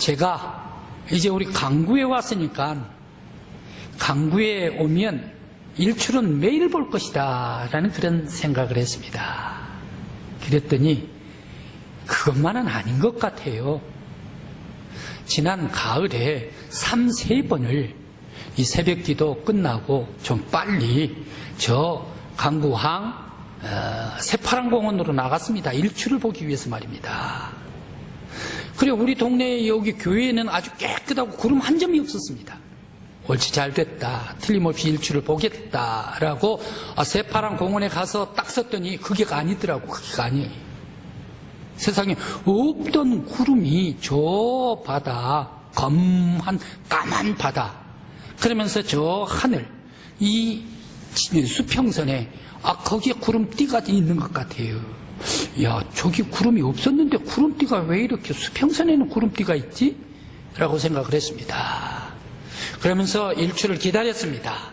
제가 이제 우리 강구에 왔으니까 강구에 오면 일출은 매일 볼 것이다 라는 그런 생각을 했습니다. 그랬더니 그것만은 아닌 것 같아요. 지난 가을에 3-4번을 이 새벽기도 끝나고 좀 빨리 저 강구항 새파란공원으로 나갔습니다. 일출을 보기 위해서 말입니다. 그래 우리 동네 여기 교회에는 아주 깨끗하고 구름 한 점이 없었습니다. 옳지 잘 됐다. 틀림없이 일출을 보겠다라고 새파란공원에 가서 딱 섰더니 그게가 아니더라고. 그게가 아니에요. 세상에 없던 구름이 저 바다, 검한 까만 바다, 그러면서 저 하늘, 이 수평선에 거기에 구름띠가 있는 것 같아요. 야, 저기 구름이 없었는데 구름띠가 왜 이렇게 수평선에는 구름띠가 있지? 라고 생각을 했습니다. 그러면서 일출을 기다렸습니다.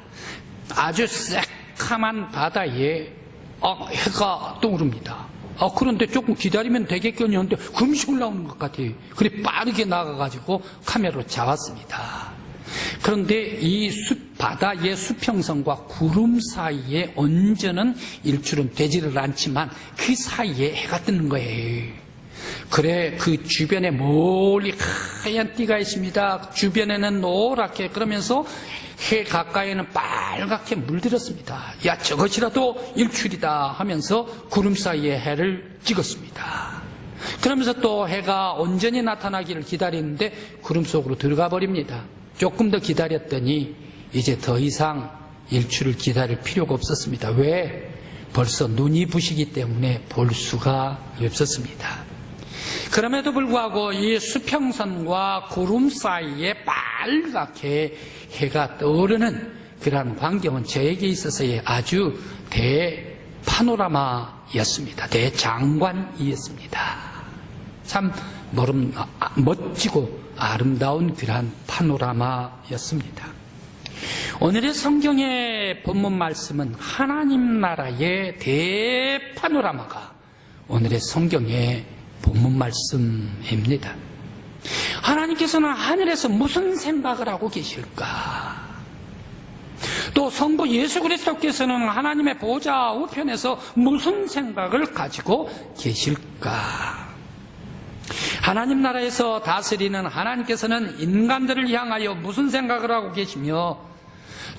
아주 새카만 바다에 해가 떠오릅니다. 그런데 조금 기다리면 되겠거니 하는데 금시 올라오는 것 같아요. 그래 빠르게 나가가지고 카메라로 잡았습니다. 그런데 이 바다의 수평선과 구름 사이에 언제는 일출은 되지를 않지만 그 사이에 해가 뜨는 거예요. 그래 그 주변에 멀리 하얀 띠가 있습니다. 주변에는 노랗게, 그러면서 해 가까이에는 빨갛게 물들었습니다. 야, 저것이라도 일출이다 하면서 구름 사이에 해를 찍었습니다. 그러면서 또 해가 온전히 나타나기를 기다리는데 구름 속으로 들어가 버립니다. 조금 더 기다렸더니 이제 더 이상 일출을 기다릴 필요가 없었습니다. 왜? 벌써 눈이 부시기 때문에 볼 수가 없었습니다. 그럼에도 불구하고 이 수평선과 구름 사이에 빨갛게 해가 떠오르는 그러한 광경은 저에게 있어서의 아주 대파노라마였습니다. 대장관이었습니다. 참 멋지고 아름다운 그러한 파노라마였습니다. 오늘의 성경의 본문 말씀은 하나님 나라의 대파노라마가 오늘의 성경의 본문 말씀입니다. 하나님께서는 하늘에서 무슨 생각을 하고 계실까? 또 성부 예수 그리스도께서는 하나님의 보좌 우편에서 무슨 생각을 가지고 계실까? 하나님 나라에서 다스리는 하나님께서는 인간들을 향하여 무슨 생각을 하고 계시며,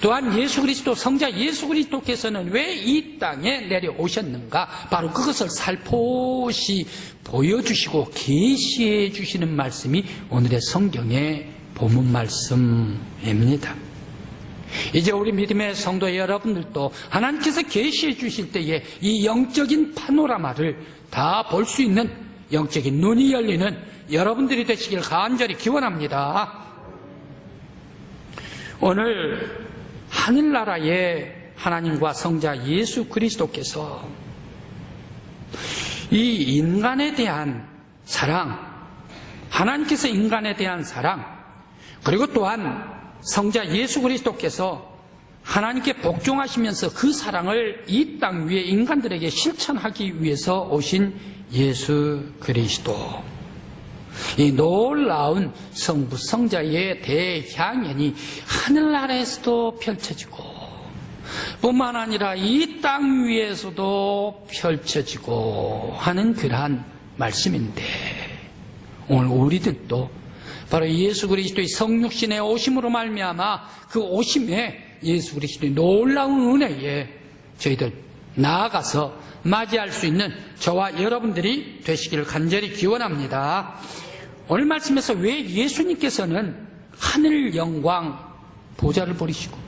또한 예수 그리스도, 성자 예수 그리스도께서는 왜 이 땅에 내려오셨는가? 바로 그것을 살포시 보여주시고 계시해 주시는 말씀이 오늘의 성경의 본문 말씀입니다. 이제 우리 믿음의 성도 여러분들도 하나님께서 계시해 주실 때에 이 영적인 파노라마를 다 볼 수 있는 영적인 눈이 열리는 여러분들이 되시길 간절히 기원합니다. 오늘 하늘나라의 하나님과 성자 예수 그리스도께서 이 인간에 대한 사랑, 하나님께서 인간에 대한 사랑, 그리고 또한 성자 예수 그리스도께서 하나님께 복종하시면서 그 사랑을 이 땅 위에 인간들에게 실천하기 위해서 오신 예수 그리스도, 이 놀라운 성부 성자의 대향연이 하늘나라에서도 펼쳐지고 뿐만 아니라 이 땅 위에서도 펼쳐지고 하는 그러한 말씀인데, 오늘 우리들도 바로 예수 그리스도의 성육신의 오심으로 말미암아 그 오심에 예수 그리스도의 놀라운 은혜에 저희들 나아가서 맞이할 수 있는 저와 여러분들이 되시기를 간절히 기원합니다. 오늘 말씀에서 왜 예수님께서는 하늘 영광 보좌를 버리시고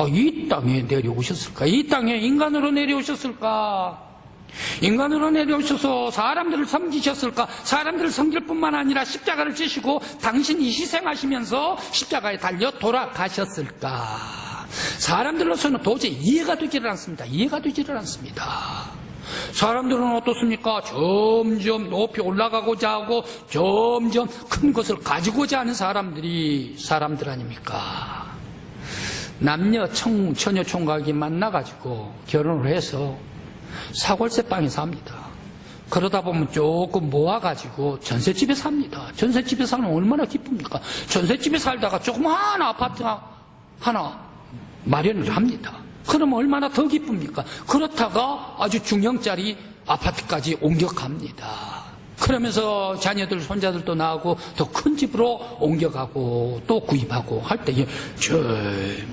이 땅에 내려오셨을까? 이 땅에 인간으로 내려오셨을까? 인간으로 내려오셔서 사람들을 섬기셨을까? 사람들을 섬길 뿐만 아니라 십자가를 지시고 당신이 희생하시면서 십자가에 달려 돌아가셨을까? 사람들로서는 도저히 이해가 되지를 않습니다. 이해가 되지를 않습니다. 사람들은 어떻습니까? 점점 높이 올라가고자 하고 점점 큰 것을 가지고자 하는 사람들 아닙니까? 남녀 처녀 총각이 만나가지고 결혼을 해서 사골세 빵에 삽니다. 그러다 보면 조금 모아가지고 전셋집에 삽니다. 전셋집에 살면 얼마나 기쁩니까? 전셋집에 살다가 조그마한 아파트 하나 마련을 합니다. 그러면 얼마나 더 기쁩니까? 그렇다가 아주 중형짜리 아파트까지 옮겨갑니다. 그러면서 자녀들, 손자들도 나오고 더 큰 집으로 옮겨가고 또 구입하고 할 때에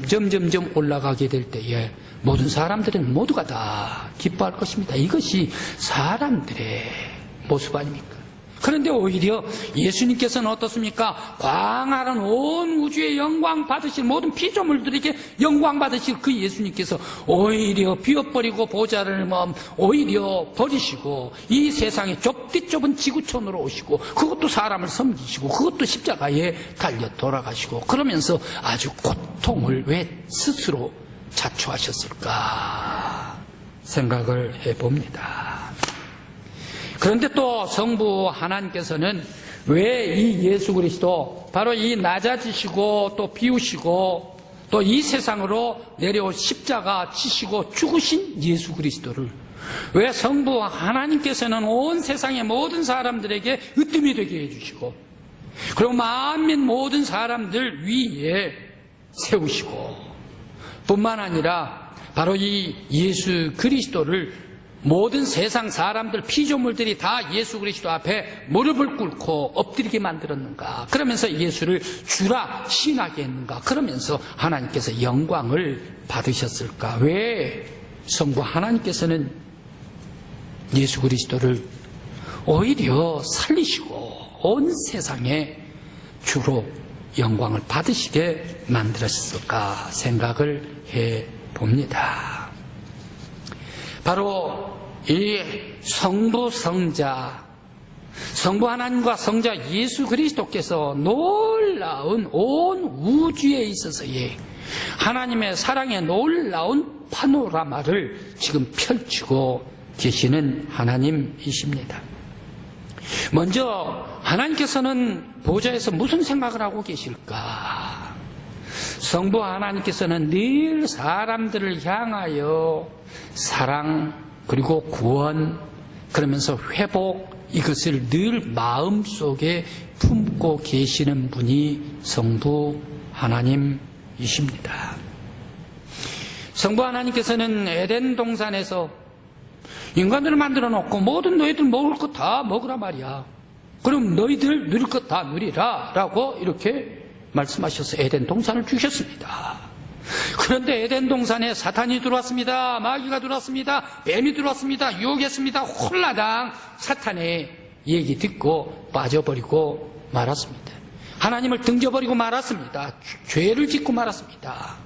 점점 올라가게 될 때에 모든 사람들은 모두가 다 기뻐할 것입니다. 이것이 사람들의 모습 아닙니까? 그런데 오히려 예수님께서는 어떻습니까? 광활한 온 우주의 영광 받으실 모든 피조물들에게 영광 받으실 그 예수님께서 오히려 비워버리고 보좌를 오히려 버리시고 이 세상에 좁디 좁은 지구촌으로 오시고 그것도 사람을 섬기시고 그것도 십자가에 달려 돌아가시고 그러면서 아주 고통을 왜 스스로 자초하셨을까 생각을 해봅니다. 그런데 또 성부 하나님께서는 왜 이 예수 그리스도 바로 이 낮아지시고 또 비우시고 또 이 세상으로 내려온 십자가 지시고 죽으신 예수 그리스도를 왜 성부 하나님께서는 온 세상의 모든 사람들에게 으뜸이 되게 해주시고 그리고 만민 모든 사람들 위에 세우시고 뿐만 아니라 바로 이 예수 그리스도를 모든 세상 사람들, 피조물들이 다 예수 그리스도 앞에 무릎을 꿇고 엎드리게 만들었는가? 그러면서 예수를 주라 신하게 했는가? 그러면서 하나님께서 영광을 받으셨을까? 왜 성부 하나님께서는 예수 그리스도를 오히려 살리시고 온 세상에 주로 영광을 받으시게 만들었을까 생각을 해 봅니다. 바로 이 성부 성자, 성부 하나님과 성자 예수 그리스도께서 놀라운 온 우주에 있어서의 하나님의 사랑의 놀라운 파노라마를 지금 펼치고 계시는 하나님이십니다. 먼저 하나님께서는 보좌에서 무슨 생각을 하고 계실까? 성부 하나님께서는 늘 사람들을 향하여 사랑 그리고 구원 그러면서 회복 이것을 늘 마음속에 품고 계시는 분이 성부 하나님이십니다. 성부 하나님께서는 에덴 동산에서 인간들을 만들어 놓고 모든 너희들 먹을 것 다 먹으라 말이야. 그럼 너희들 누릴 것 다 누리라 라고 이렇게 말씀하셔서 에덴 동산을 주셨습니다. 그런데 에덴 동산에 사탄이 들어왔습니다. 마귀가 들어왔습니다. 뱀이 들어왔습니다. 유혹했습니다. 홀라당 사탄의 얘기 듣고 빠져버리고 말았습니다. 하나님을 등져버리고 말았습니다. 죄를 짓고 말았습니다.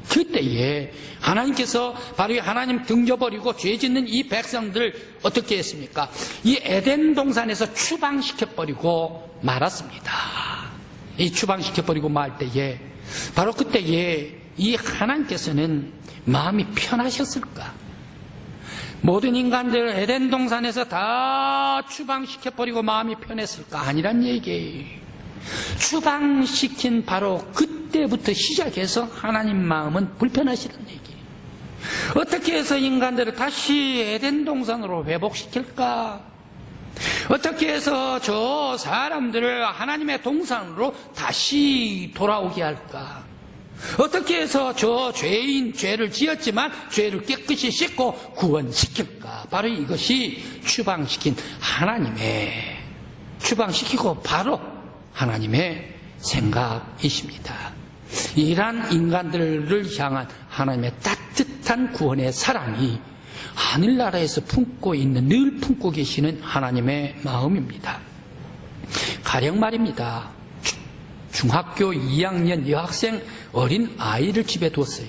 그때에 하나님께서 바로 하나님 등져버리고 죄 짓는 이 백성들 어떻게 했습니까? 이 에덴 동산에서 추방시켜버리고 말았습니다. 이 추방시켜버리고 말 때에 바로 그때에 이 하나님께서는 마음이 편하셨을까? 모든 인간들 에덴 동산에서 다 추방시켜버리고 마음이 편했을까? 아니란 얘기예요. 추방시킨 바로 그때부터 시작해서 하나님 마음은 불편하시는 얘기예요. 어떻게 해서 인간들을 다시 에덴 동산으로 회복시킬까? 어떻게 해서 저 사람들을 하나님의 동산으로 다시 돌아오게 할까? 어떻게 해서 저 죄를 지었지만 죄를 깨끗이 씻고 구원시킬까? 바로 이것이 추방시키고 바로 하나님의 생각이십니다. 이러한 인간들을 향한 하나님의 따뜻한 구원의 사랑이 하늘나라에서 늘 품고 계시는 하나님의 마음입니다. 가령 말입니다. 중학교 2학년 여학생 어린 아이를 집에 뒀어요.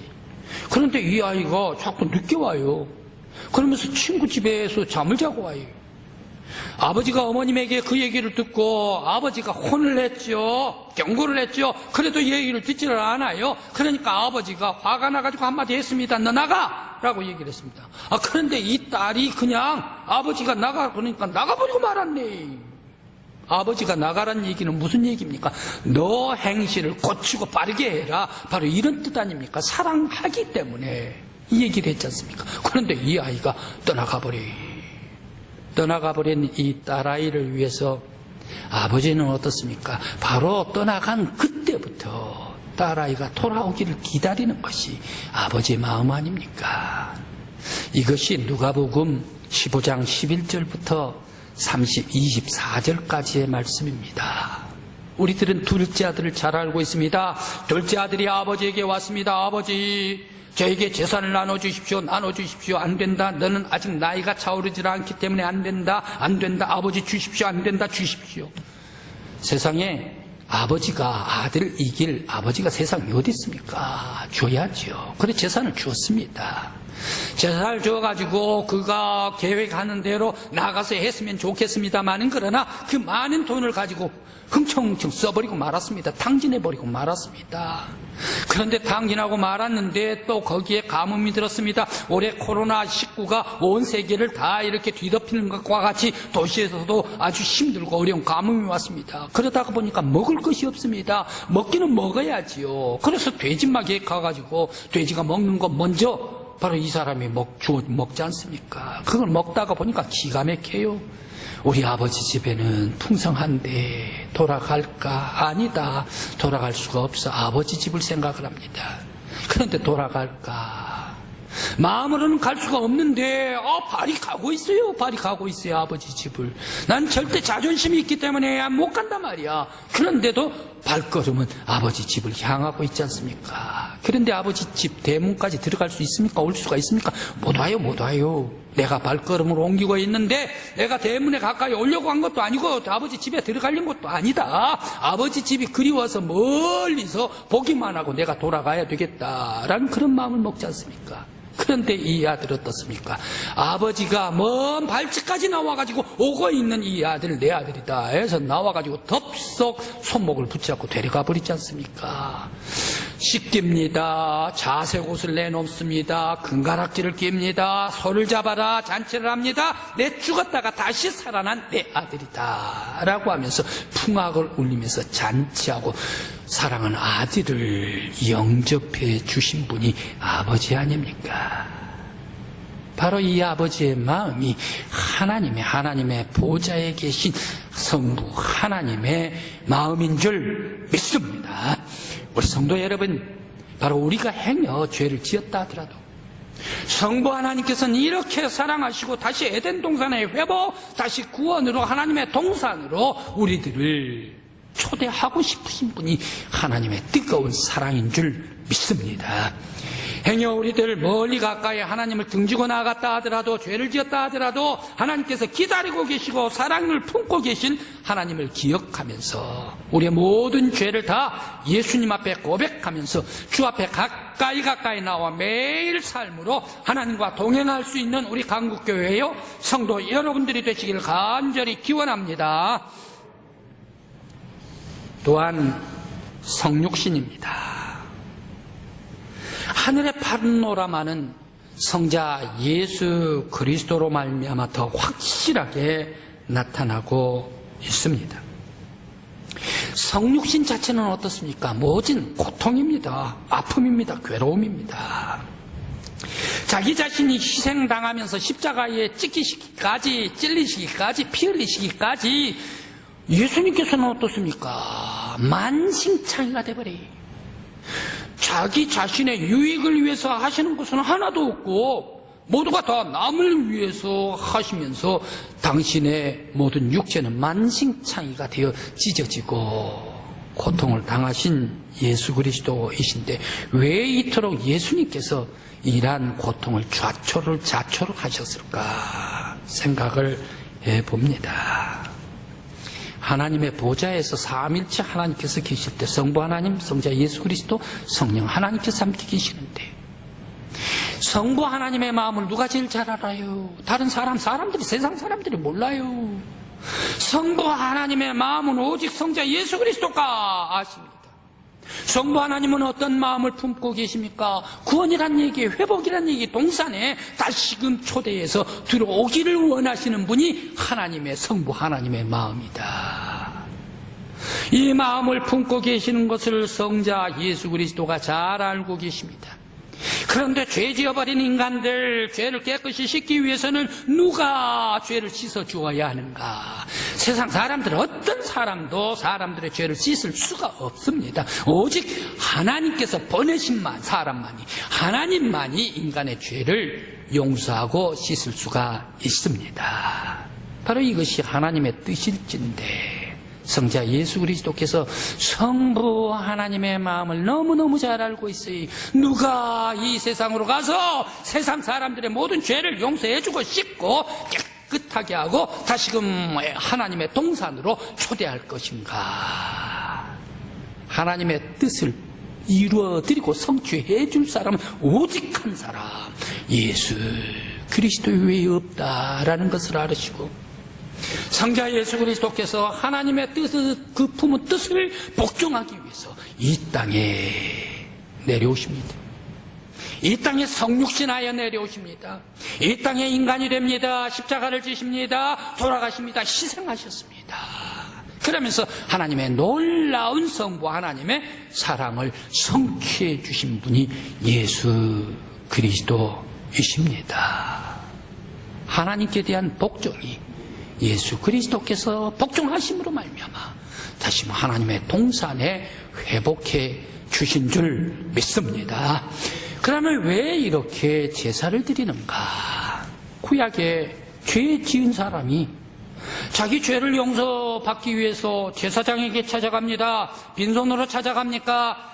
그런데 이 아이가 자꾸 늦게 와요. 그러면서 친구 집에서 잠을 자고 와요. 아버지가 어머님에게 그 얘기를 듣고 아버지가 혼을 냈죠. 경고를 했죠. 그래도 얘기를 듣지를 않아요. 그러니까 아버지가 화가 나가지고 한마디 했습니다. 너 나가! 라고 얘기를 했습니다. 그런데 이 딸이 그냥 아버지가 나가 그러니까 나가버리고 말았네. 아버지가 나가란 얘기는 무슨 얘기입니까? 너 행실을 고치고 바르게 해라. 바로 이런 뜻 아닙니까? 사랑하기 때문에 이 얘기를 했지 않습니까? 그런데 이 아이가 떠나가버려. 떠나가버린 이 딸아이를 위해서 아버지는 어떻습니까? 바로 떠나간 그때부터 딸아이가 돌아오기를 기다리는 것이 아버지의 마음 아닙니까? 이것이 누가복음 15장 11절부터 24절까지의 말씀입니다. 우리들은 둘째 아들을 잘 알고 있습니다. 둘째 아들이 아버지에게 왔습니다. 아버지, 저에게 재산을 나눠주십시오. 나눠주십시오. 안 된다. 너는 아직 나이가 차오르지 않기 때문에 안 된다. 안 된다. 아버지 주십시오. 안 된다. 주십시오. 세상에 아버지가 아들을 이길 아버지가 세상에 어디 있습니까? 줘야죠. 그래 재산을 주었습니다. 재산을 줘가지고 그가 계획하는 대로 나가서 했으면 좋겠습니다만은 그러나 그 많은 돈을 가지고 흥청흥청 써버리고 말았습니다. 탕진해버리고 말았습니다. 그런데 탕진하고 말았는데 또 거기에 가뭄이 들었습니다. 올해 코로나19가 온 세계를 다 이렇게 뒤덮이는 것과 같이 도시에서도 아주 힘들고 어려운 가뭄이 왔습니다. 그러다가 보니까 먹을 것이 없습니다. 먹기는 먹어야지요. 그래서 돼지마개에 가가지고 돼지가 먹는 거 먼저 바로 이 사람이 먹지 않습니까? 그걸 먹다가 보니까 기가 막혀요. 우리 아버지 집에는 풍성한데 돌아갈까? 아니다. 돌아갈 수가 없어. 아버지 집을 생각을 합니다. 그런데 돌아갈까? 마음으로는 갈 수가 없는데 발이 가고 있어요. 발이 가고 있어요. 아버지 집을. 난 절대 자존심이 있기 때문에 못 간단 말이야. 그런데도 발걸음은 아버지 집을 향하고 있지 않습니까? 그런데 아버지 집 대문까지 들어갈 수 있습니까? 올 수가 있습니까? 못 와요. 못 와요. 내가 발걸음을 옮기고 있는데 내가 대문에 가까이 오려고 한 것도 아니고 아버지 집에 들어가려는 것도 아니다. 아버지 집이 그리워서 멀리서 보기만 하고 내가 돌아가야 되겠다라는 그런 마음을 먹지 않습니까? 그런데 이 아들 어떻습니까? 아버지가 먼 발치까지 나와가지고 오고 있는 이 아들 내 아들이다 해서 나와가지고 덥석 손목을 붙잡고 데려가 버리지 않습니까? 씻깁니다. 자색 옷을 내놓습니다. 금가락지를 낍니다. 소를 잡아라. 잔치를 합니다. 내 죽었다가 다시 살아난 내 아들이다 라고 하면서 풍악을 울리면서 잔치하고 사랑하는 아들을 영접해 주신 분이 아버지 아닙니까? 바로 이 아버지의 마음이 하나님의 보좌에 계신 성부 하나님의 마음인 줄 믿습니다. 우리 성도 여러분, 바로 우리가 행여 죄를 지었다 하더라도 성부 하나님께서는 이렇게 사랑하시고 다시 에덴 동산의 회복, 다시 구원으로 하나님의 동산으로 우리들을 초대하고 싶으신 분이 하나님의 뜨거운 사랑인 줄 믿습니다. 행여 우리들 멀리 가까이 하나님을 등지고 나갔다 하더라도 죄를 지었다 하더라도 하나님께서 기다리고 계시고 사랑을 품고 계신 하나님을 기억하면서 우리의 모든 죄를 다 예수님 앞에 고백하면서 주 앞에 가까이 나와 매일 삶으로 하나님과 동행할 수 있는 우리 강국교회요 성도 여러분들이 되시길 간절히 기원합니다. 또한 성육신입니다. 하늘의 파노라마는 성자 예수 그리스도로 말미암아 더 확실하게 나타나고 있습니다. 성육신 자체는 어떻습니까? 모진 고통입니다. 아픔입니다. 괴로움입니다. 자기 자신이 희생당하면서 십자가에 찔리시기까지 피 흘리시기까지 예수님께서는 어떻습니까? 만신창이가 돼버려요. 자기 자신의 유익을 위해서 하시는 것은 하나도 없고 모두가 다 남을 위해서 하시면서 당신의 모든 육체는 만신창이가 되어 찢어지고 고통을 당하신 예수 그리스도이신데 왜 이토록 예수님께서 이러한 고통을 자초를 하셨을까 생각을 해봅니다. 하나님의 보좌에서 삼일체 하나님께서 계실 때 성부 하나님, 성자 예수 그리스도, 성령 하나님께서 함께 계시는데 성부 하나님의 마음을 누가 제일 잘 알아요? 다른 사람들이 세상 사람들이 몰라요. 성부 하나님의 마음은 오직 성자 예수 그리스도가 아십니다. 성부 하나님은 어떤 마음을 품고 계십니까? 구원이란 얘기, 회복이란 얘기, 동산에 다시금 초대해서 들어오기를 원하시는 분이 하나님의 성부 하나님의 마음이다. 이 마음을 품고 계시는 것을 성자 예수 그리스도가 잘 알고 계십니다. 그런데 죄 지어버린 인간들, 죄를 깨끗이 씻기 위해서는 누가 죄를 씻어 주어야 하는가? 세상 사람들 어떤 사람도 사람들의 죄를 씻을 수가 없습니다. 오직 하나님께서 보내신 사람만이, 하나님만이 인간의 죄를 용서하고 씻을 수가 있습니다. 바로 이것이 하나님의 뜻일진데, 성자 예수 그리스도께서 성부 하나님의 마음을 너무너무 잘 알고 있어요. 누가 이 세상으로 가서 세상 사람들의 모든 죄를 용서해주고 씻고 깨끗하게 하고 다시금 하나님의 동산으로 초대할 것인가? 하나님의 뜻을 이루어드리고 성취해 줄 사람은 오직 한 사람, 예수 그리스도 외에 없다라는 것을 알으시고, 성자 예수 그리스도께서 하나님의 뜻을, 그 품은 뜻을 복종하기 위해서 이 땅에 내려오십니다. 이 땅에 성육신하여 내려오십니다. 이 땅에 인간이 됩니다. 십자가를 지십니다. 돌아가십니다. 희생하셨습니다. 그러면서 하나님의 놀라운 성부 하나님의 사랑을 성취해 주신 분이 예수 그리스도이십니다. 하나님께 대한 복종이 예수 그리스도께서 복종하심으로 말미암아 다시 하나님의 동산에 회복해 주신 줄 믿습니다. 그러면 왜 이렇게 제사를 드리는가? 구약에 죄 지은 사람이 자기 죄를 용서받기 위해서 제사장에게 찾아갑니다. 빈손으로 찾아갑니까?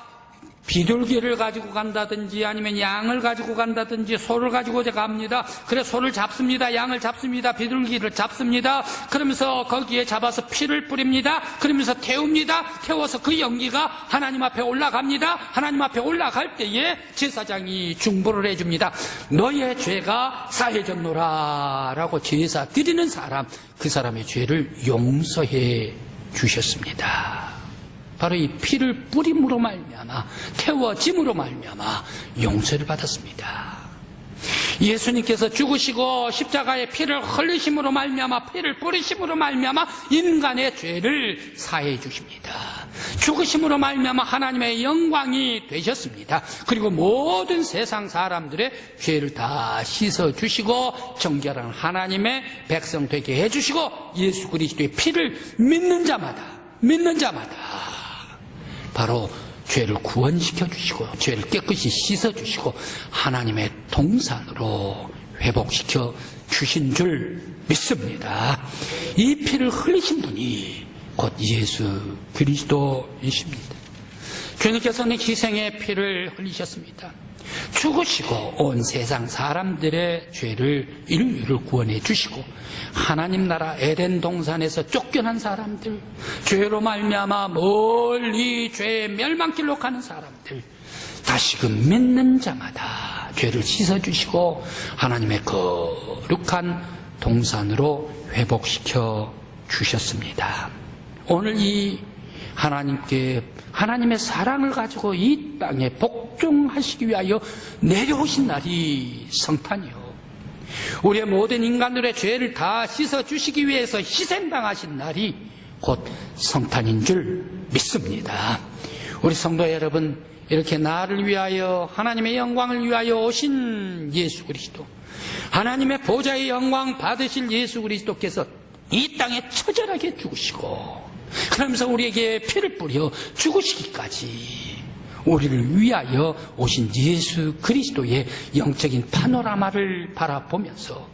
비둘기를 가지고 간다든지 아니면 양을 가지고 간다든지 소를 가지고 갑니다. 그래 소를 잡습니다. 양을 잡습니다. 비둘기를 잡습니다. 그러면서 거기에 잡아서 피를 뿌립니다. 그러면서 태웁니다. 태워서 그 연기가 하나님 앞에 올라갑니다. 하나님 앞에 올라갈 때에 제사장이 중보를 해줍니다. 너의 죄가 사해졌노라 라고 제사 드리는 사람, 그 사람의 죄를 용서해 주셨습니다. 바로 이 피를 뿌림으로 말미암아, 태워짐으로 말미암아 용서를 받았습니다. 예수님께서 죽으시고 십자가에 피를 흘리심으로 말미암아, 피를 뿌리심으로 말미암아 인간의 죄를 사해 주십니다. 죽으심으로 말미암아 하나님의 영광이 되셨습니다. 그리고 모든 세상 사람들의 죄를 다 씻어 주시고 정결한 하나님의 백성 되게 해 주시고, 예수 그리스도의 피를 믿는 자마다 바로 죄를 구원시켜 주시고 죄를 깨끗이 씻어 주시고 하나님의 동산으로 회복시켜 주신 줄 믿습니다. 이 피를 흘리신 분이 곧 예수 그리스도이십니다. 주님께서는 희생의 피를 흘리셨습니다. 죽으시고 온 세상 사람들의 죄를, 인류를 구원해 주시고 하나님 나라 에덴 동산에서 쫓겨난 사람들, 죄로 말미암아 멀리 죄의 멸망길로 가는 사람들, 다시금 믿는 자마다 죄를 씻어주시고 하나님의 거룩한 동산으로 회복시켜 주셨습니다. 오늘 이 하나님의 사랑을 가지고 이 땅에 복종하시기 위하여 내려오신 날이 성탄이요, 우리의 모든 인간들의 죄를 다 씻어주시기 위해서 희생당하신 날이 곧 성탄인 줄 믿습니다. 우리 성도 여러분, 이렇게 나를 위하여 하나님의 영광을 위하여 오신 예수 그리스도, 하나님의 보좌의 영광 받으실 예수 그리스도께서 이 땅에 처절하게 죽으시고 그러면서 우리에게 피를 뿌려 죽으시기까지 우리를 위하여 오신 예수 그리스도의 영적인 파노라마를 바라보면서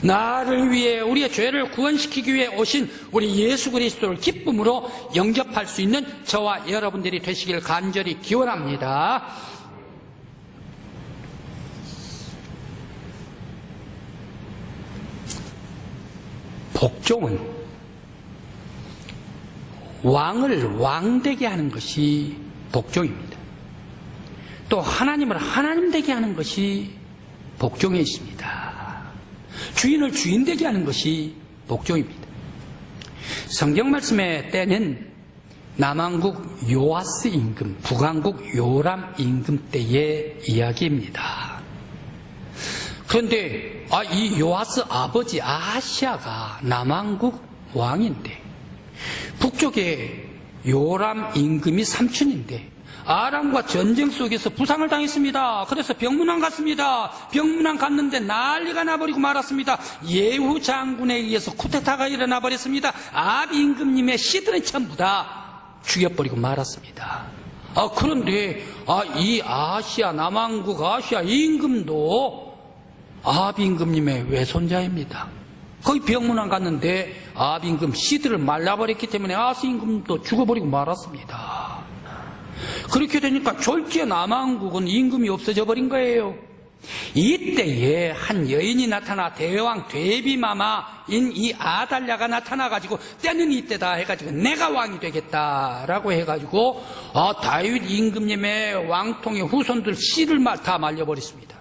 나를 위해 우리의 죄를 구원시키기 위해 오신 우리 예수 그리스도를 기쁨으로 영접할 수 있는 저와 여러분들이 되시길 간절히 기원합니다. 복종은 왕을 왕되게 하는 것이 복종입니다. 또 하나님을 하나님 되게 하는 것이 복종에 있습니다. 주인을 주인 되게 하는 것이 복종입니다. 성경 말씀의 때는 남왕국 요아스 임금, 북왕국 요람 임금 때의 이야기입니다. 그런데 이 요아스 아버지 아하시아가 남왕국 왕인데 북쪽에 요람 임금이 삼촌인데 아람과 전쟁 속에서 부상을 당했습니다. 그래서 병문안 갔습니다. 병문안 갔는데 난리가 나버리고 말았습니다. 예후 장군에 의해서 쿠데타가 일어나 버렸습니다. 아비 임금님의 씨들은 전부 다 죽여버리고 말았습니다. 그런데 이 아시아, 남왕국 아시아 임금도 아비 임금님의 외손자입니다. 거기 병문안 갔는데 아비 임금 씨들을 말라버렸기 때문에 아시 임금도 죽어버리고 말았습니다. 그렇게 되니까 졸지에 남왕국은 임금이 없어져 버린 거예요. 이때에 한 여인이 나타나 대왕 되비마마인 이 아달랴가 나타나가지고 때는 이때다 해가지고 내가 왕이 되겠다라고 해가지고 다윗 임금님의 왕통의 후손들 씨를 다 말려버렸습니다.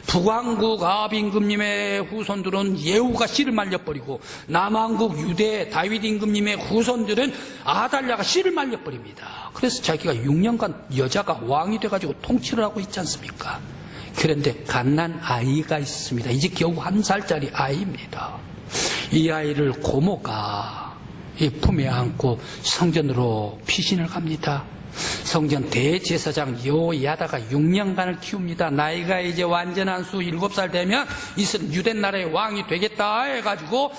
북왕국 아비 임금님의 후손들은 예후가 씨를 말려버리고 남왕국 유대 다윗 임금님의 후손들은 아달랴가 씨를 말려버립니다. 그래서 자기가 6년간 여자가 왕이 돼가지고 통치를 하고 있지 않습니까? 그런데 갓난 아이가 있습니다. 이제 겨우 1살짜리 아이입니다. 이 아이를 고모가 이 품에 안고 성전으로 피신을 갑니다. 성전 대제사장 여호야다가 6년간을 키웁니다. 나이가 이제 완전한 수 7살 되면 이스라엘 유대 나라의 왕이 되겠다 해가지고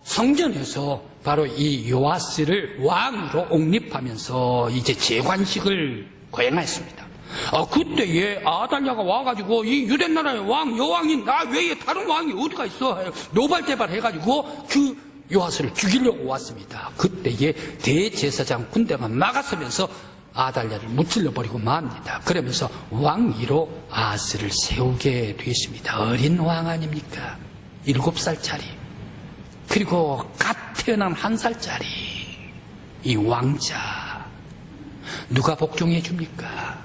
성전에서 바로 이 요아스를 왕으로 옹립하면서 이제 재관식을 거행했습니다. 그때에 아달랴가 와가지고 이 유대 나라의 왕 여왕인 나 외에 다른 왕이 어디가 있어 노발대발 해가지고 그 요아스를 죽이려고 왔습니다. 그때에 대제사장 군대가 막아서면서 아달랴를 무찔러 버리고 맙니다. 그러면서 왕위로 아스를 세우게 되었습니다. 어린 왕 아닙니까? 7살짜리. 그리고 갓 태어난 1살짜리 이 왕자 누가 복종해 줍니까?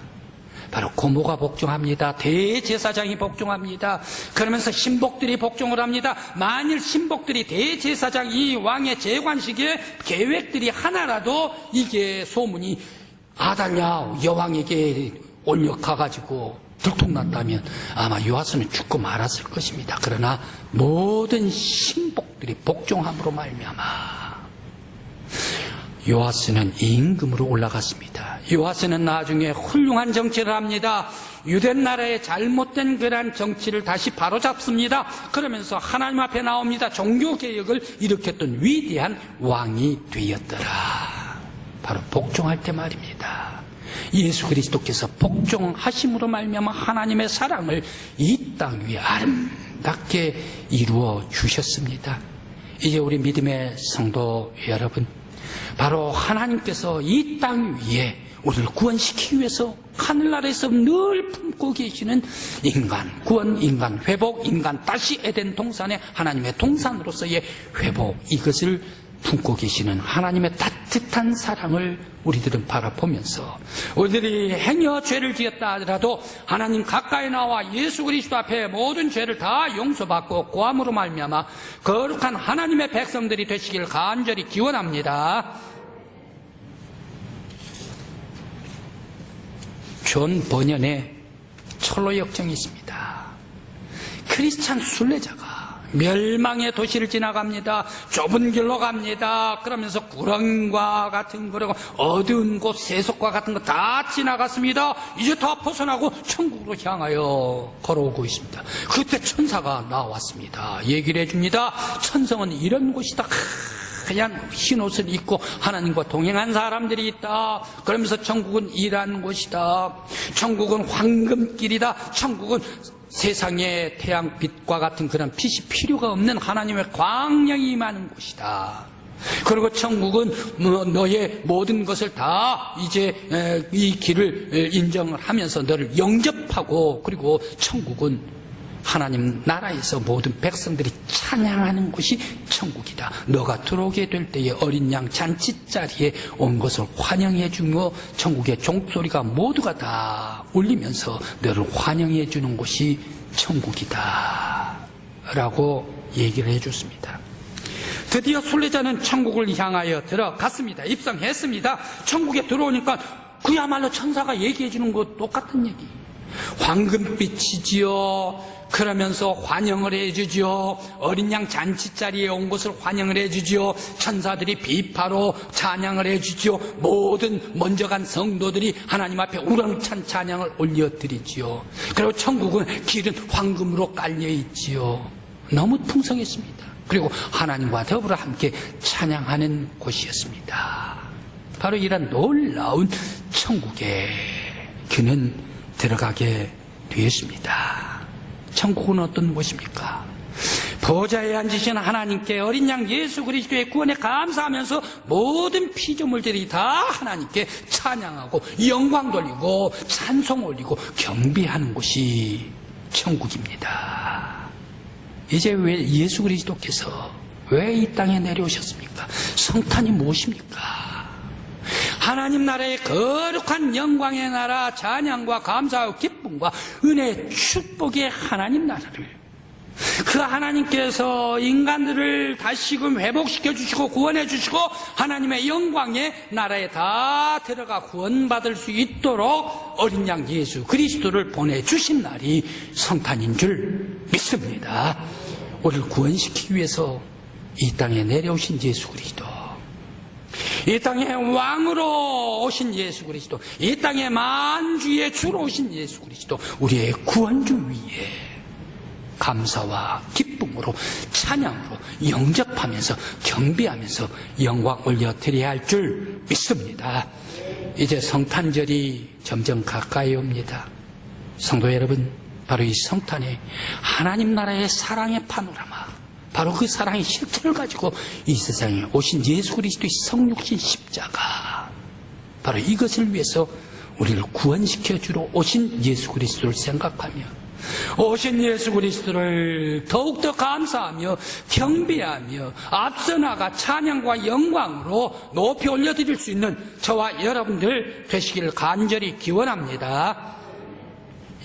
바로 고모가 복종합니다. 대제사장이 복종합니다. 그러면서 신복들이 복종을 합니다. 만일 신복들이 대제사장 이 왕의 재관식의 계획들이 하나라도 이게 소문이 아달랴 여왕에게 올려가가지고 들통났다면 아마 요아스는 죽고 말았을 것입니다. 그러나 모든 신복들이 복종함으로 말미암아 요아스는 임금으로 올라갔습니다. 요아스는 나중에 훌륭한 정치를 합니다. 유대 나라의 잘못된 그러한 정치를 다시 바로잡습니다. 그러면서 하나님 앞에 나옵니다. 종교개혁을 일으켰던 위대한 왕이 되었더라. 바로 복종할 때 말입니다. 예수 그리스도께서 복종하심으로 말미암아 하나님의 사랑을 이 땅 위에 아름답게 이루어 주셨습니다. 이제 우리 믿음의 성도 여러분, 바로 하나님께서 이 땅 위에 우리를 구원시키기 위해서 하늘나라에서 늘 품고 계시는 인간 구원, 인간 회복, 인간 다시 에덴 동산에 하나님의 동산으로서의 회복, 이것을 품고 계시는 하나님의 따뜻한 사랑을 우리들은 바라보면서 우리들이 행여 죄를 지었다 하더라도 하나님 가까이 나와 예수 그리스도 앞에 모든 죄를 다 용서받고 고함으로 말미암아 거룩한 하나님의 백성들이 되시길 간절히 기원합니다. 존 버년의 철로 역정이 있습니다. 크리스찬 순례자가 멸망의 도시를 지나갑니다. 좁은 길로 갑니다. 그러면서 구렁과 같은 거라고 어두운 곳, 세속과 같은 거 다 지나갔습니다. 이제 다 벗어나고 천국으로 향하여 걸어오고 있습니다. 그때 천사가 나왔습니다. 얘기를 해줍니다. 천성은 이런 곳이다. 하얀 흰 옷을 입고 하나님과 동행한 사람들이 있다. 그러면서 천국은 이러한 곳이다. 천국은 황금길이다. 천국은 세상의 태양빛과 같은 그런 빛이 필요가 없는 하나님의 광량이 임하는 곳이다. 그리고 천국은 너의 모든 것을 다 이제 이 길을 인정을 하면서 너를 영접하고, 그리고 천국은 하나님 나라에서 모든 백성들이 찬양하는 곳이 천국이다. 너가 들어오게 될 때에 어린 양 잔치자리에 온 것을 환영해 주며 천국의 종소리가 모두가 다 울리면서 너를 환영해 주는 곳이 천국이다 라고 얘기를 해줬습니다. 드디어 순례자는 천국을 향하여 들어갔습니다. 입성했습니다. 천국에 들어오니까 그야말로 천사가 얘기해 주는 것 똑같은 얘기. 황금빛이지요. 그러면서 환영을 해주지요. 어린 양 잔치자리에 온 것을 환영을 해주지요. 천사들이 비파로 찬양을 해주지요. 모든 먼저 간 성도들이 하나님 앞에 우렁찬 찬양을 올려드리지요. 그리고 천국은 길은 황금으로 깔려있지요. 너무 풍성했습니다. 그리고 하나님과 더불어 함께 찬양하는 곳이었습니다. 바로 이런 놀라운 천국에 그는 들어가게 되었습니다. 천국은 어떤 곳입니까? 보좌에 앉으신 하나님께 어린 양 예수 그리스도의 구원에 감사하면서 모든 피조물들이 다 하나님께 찬양하고 영광 돌리고 찬송 올리고 경배하는 곳이 천국입니다. 이제 왜 예수 그리스도께서 왜 이 땅에 내려오셨습니까? 성탄이 무엇입니까? 하나님 나라의 거룩한 영광의 나라, 찬양과 감사와 기쁨과 은혜, 축복의 하나님 나라를, 그 하나님께서 인간들을 다시금 회복시켜 주시고 구원해 주시고 하나님의 영광의 나라에 다 들어가 구원받을 수 있도록 어린 양 예수 그리스도를 보내주신 날이 성탄인 줄 믿습니다. 우리를 구원시키기 위해서 이 땅에 내려오신 예수 그리스도, 이 땅에 왕으로 오신 예수 그리스도, 이 땅에 만주의 주로 오신 예수 그리스도, 우리의 구원주 위에 감사와 기쁨으로 찬양으로 영접하면서 경배하면서 영광 올려드려야 할 줄 믿습니다. 이제 성탄절이 점점 가까이 옵니다. 성도 여러분, 바로 이 성탄에 하나님 나라의 사랑의 파노라마, 바로 그 사랑의 실체를 가지고 이 세상에 오신 예수 그리스도의 성육신 십자가, 바로 이것을 위해서 우리를 구원시켜 주러 오신 예수 그리스도를 생각하며 오신 예수 그리스도를 더욱더 감사하며 경배하며 앞서 나가 찬양과 영광으로 높이 올려드릴 수 있는 저와 여러분들 되시기를 간절히 기원합니다.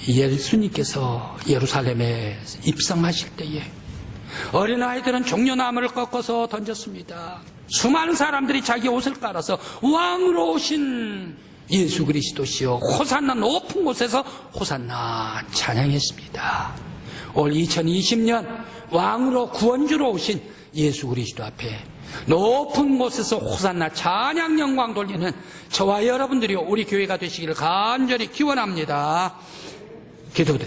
예수님께서 예루살렘에 입성하실 때에 어린아이들은 종려나무를 꺾어서 던졌습니다. 수많은 사람들이 자기 옷을 깔아서 왕으로 오신 예수 그리스도시여 호산나, 높은 곳에서 호산나 찬양했습니다. 올 2020년 왕으로 구원주로 오신 예수 그리스도 앞에 높은 곳에서 호산나 찬양 영광 돌리는 저와 여러분들이 우리 교회가 되시기를 간절히 기원합니다. 기도드립니다.